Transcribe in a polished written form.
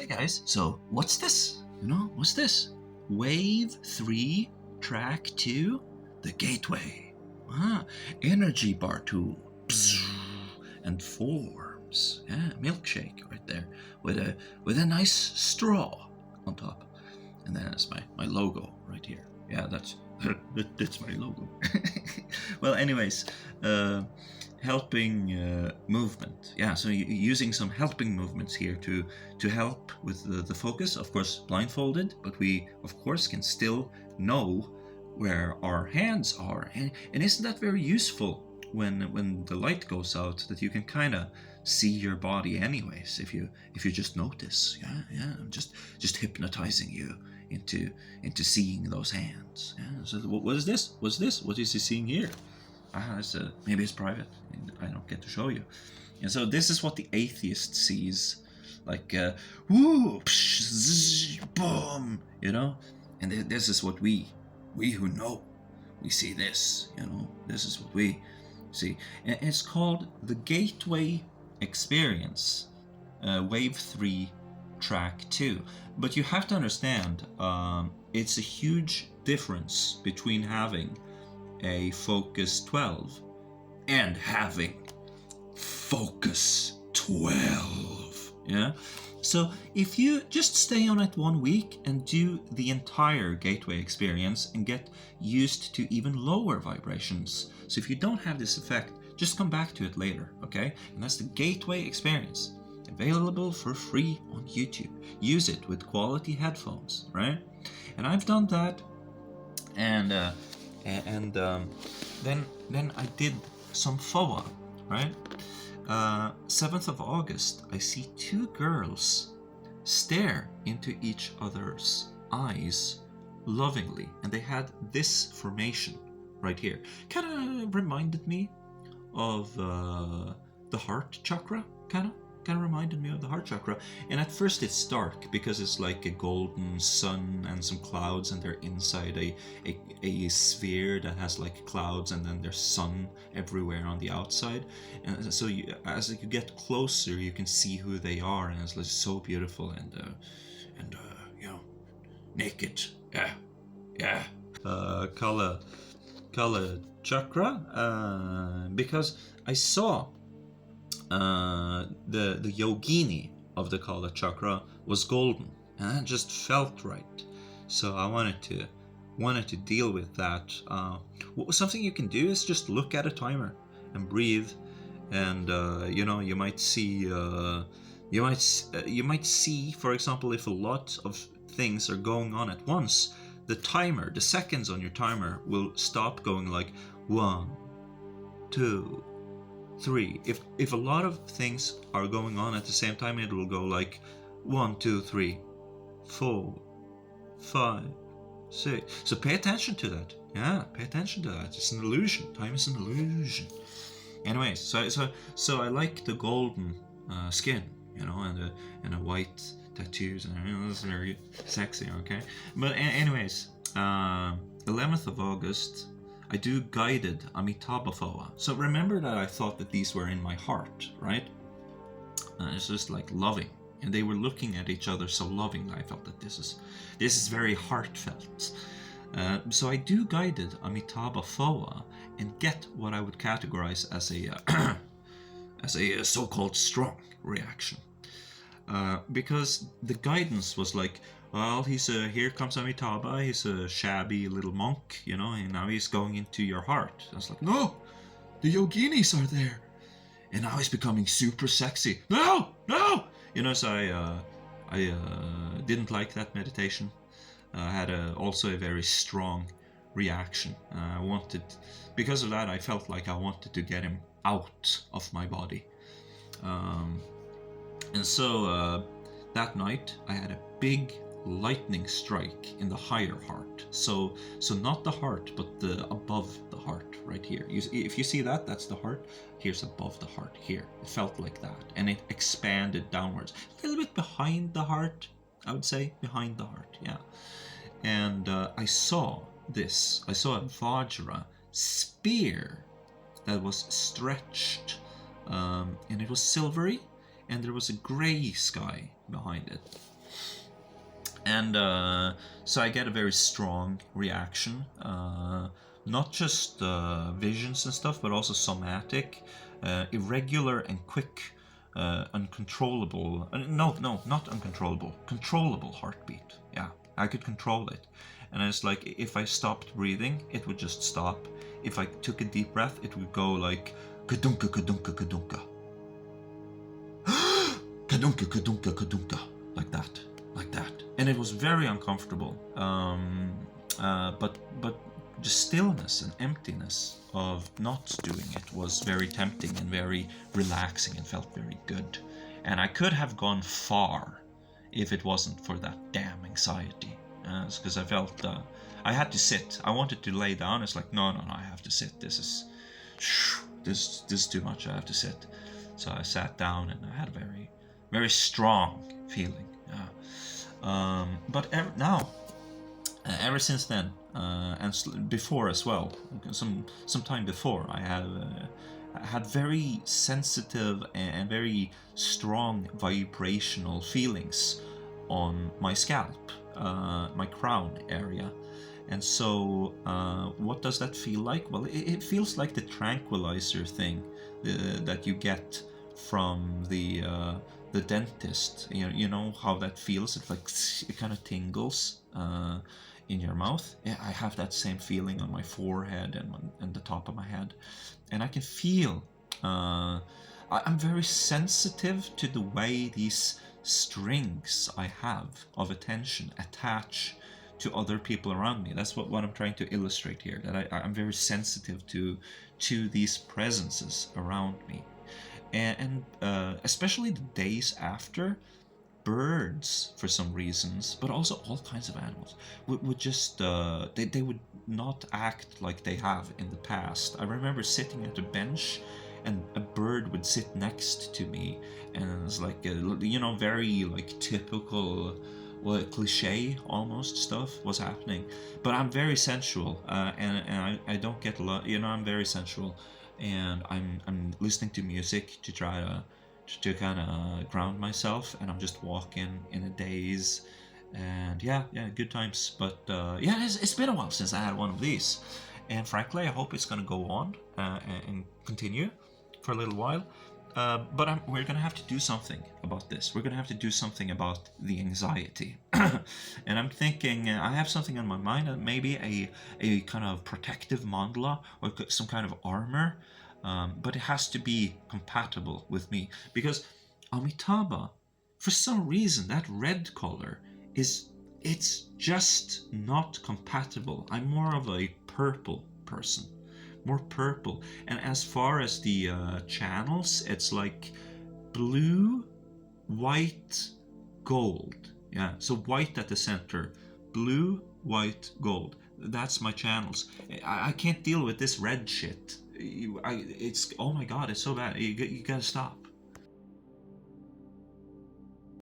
Hey guys, so what's this? What's this? Wave 3, Track 2, the Gateway. Energy bar tool. And forms. Yeah, milkshake right there with a nice straw on top. And then that's my logo right here. Yeah, that's my logo. Well, anyways, helping movement. Yeah, so using some helping movements here to help with the focus. Of course, blindfolded, but we of course can still know where our hands are. And isn't that very useful when the light goes out, that you can kind of see your body anyways if you just notice. Yeah, I'm just hypnotizing you into seeing those hands. Yeah. So what is this? What's this? What is he seeing here? Maybe it's private. I don't get to show you. And so this is what the atheist sees, like whoo, psh, zzz, boom, And this is what we who know, we see this. This is what we see. And it's called the Gateway Experience, Wave 3, Track 2. But you have to understand, it's a huge difference between having a Focus 12 and having Focus 12. Yeah. So if you just stay on it 1 week and do the entire Gateway Experience and get used to even lower vibrations. So if you don't have this effect, just come back to it later, okay? And that's the Gateway Experience, available for free on YouTube. Use it with quality headphones, right? And I've done that, and then I did some phowa, right? 7th of August, I see 2 girls stare into each other's eyes lovingly, and they had this formation right here. Kind of reminded me of the heart chakra, kind of reminded me of the heart chakra. And at first it's dark because it's like a golden sun and some clouds, and they're inside a sphere that has like clouds, and then there's sun everywhere on the outside. And so as you get closer, you can see who they are, and it's like so beautiful and naked. Yeah. Kala chakra, because I saw the yogini of the Kala chakra was golden, and that just felt right. So I wanted to deal with that. Something you can do is just look at a timer and breathe, and you might see for example, if a lot of things are going on at once, the seconds on your timer will stop going like 1, 2, 3. If a lot of things are going on at the same time, it will go like 1, 2, 3, 4, 5, 6. So pay attention to that. Yeah, pay attention to that. It's an illusion. Time is an illusion. Anyways, so I like the golden skin, and the white tattoos, and that's very sexy. Okay, but anyways, 11th of August. I do guided Amithaba phowa. So remember that I thought that these were in my heart, right? It's just like loving, and they were looking at each other so lovingly. I felt that this is very heartfelt. So I do guided Amithaba phowa and get what I would categorize as a as a so-called strong reaction, because the guidance was like, well, here comes Amithaba, he's a shabby little monk, and now he's going into your heart. I was like, no, the yoginis are there. And now he's becoming super sexy. No! So I didn't like that meditation. I had also a very strong reaction. Because of that, I felt like I wanted to get him out of my body. And so that night, I had a big lightning strike in the higher heart. So not the heart, but the above the heart right here. If you see that, that's the heart. Here's above the heart here. It felt like that, and it expanded downwards, a little bit behind the heart, I would say, behind the heart. Yeah. And I saw a Vajra spear that was stretched, and it was silvery, and there was a gray sky behind it. And so I get a very strong reaction, not just visions and stuff, but also somatic, irregular and quick, uncontrollable. No, not uncontrollable. Controllable heartbeat. Yeah, I could control it. And it's like if I stopped breathing, it would just stop. If I took a deep breath, it would go like kadunka kadunka kadunka. Kadunka kadunka kadunka. Like that. Like that. And it was very uncomfortable. But just stillness and emptiness of not doing it was very tempting and very relaxing and felt very good. And I could have gone far if it wasn't for that damn anxiety. Because I felt I had to sit. I wanted to lay down. It's like, no, I have to sit. This is too much. I have to sit. So I sat down and I had a very, very strong feeling. But ever since then, and before as well, some time before, I had very sensitive and very strong vibrational feelings on my scalp, my crown area. And so what does that feel like? Well, it feels like the tranquilizer thing that you get from the dentist. You know how that feels. It's like it kind of tingles in your mouth. Yeah, I have that same feeling on my forehead and the top of my head, and I can feel. I'm very sensitive to the way these strings I have of attention attach to other people around me. That's what I'm trying to illustrate here. That I'm very sensitive to these presences around me. And especially the days after, birds, for some reasons, but also all kinds of animals, would just they would not act like they have in the past. I remember sitting at a bench and a bird would sit next to me, and it's like very like typical, well, cliche almost stuff was happening. But I'm very sensual, and I don't get a lot. I'm very sensual, and I'm listening to music to try to kind of ground myself, and I'm just walking in a daze, and yeah, good times. But it's been a while since I had one of these, and frankly, I hope it's gonna go on and continue for a little while. But we're going to have to do something about this. We're going to have to do something about the anxiety. And I'm thinking, I have something on my mind, maybe a kind of protective mandala or some kind of armor. But it has to be compatible with me. Because Amithaba, for some reason, that red color it's just not compatible. I'm more of a purple person. More purple. And as far as the channels, it's like blue, white, gold. Yeah, so white at the center, blue, white, gold. That's my channels. I can't deal with this red shit. It's, oh my god, it's so bad. You gotta stop.